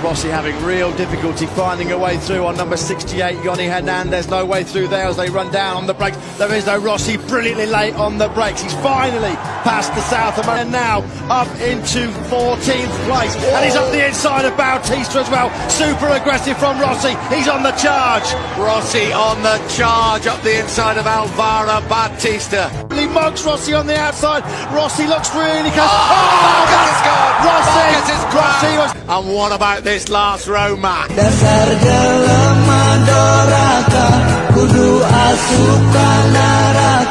Rossi having real difficulty finding a way through on number 68, Yoni Hernandez. No way through there as they run down on the brakes. There is no Rossi, brilliantly late on the brakes. He's finally past the South American, and now up into 14th place. And he's up the inside of Bautista as well. Super aggressive from Rossi. He's on the charge. Rossi on the charge up the inside of Alvaro Bautista. He mugs Rossi on the outside. Rossi looks really close. Marcus is gone. Rossi! Marcus is Rossi was... And what about this last row, Matt? Dasar jelema doraka kudu asukan neraka.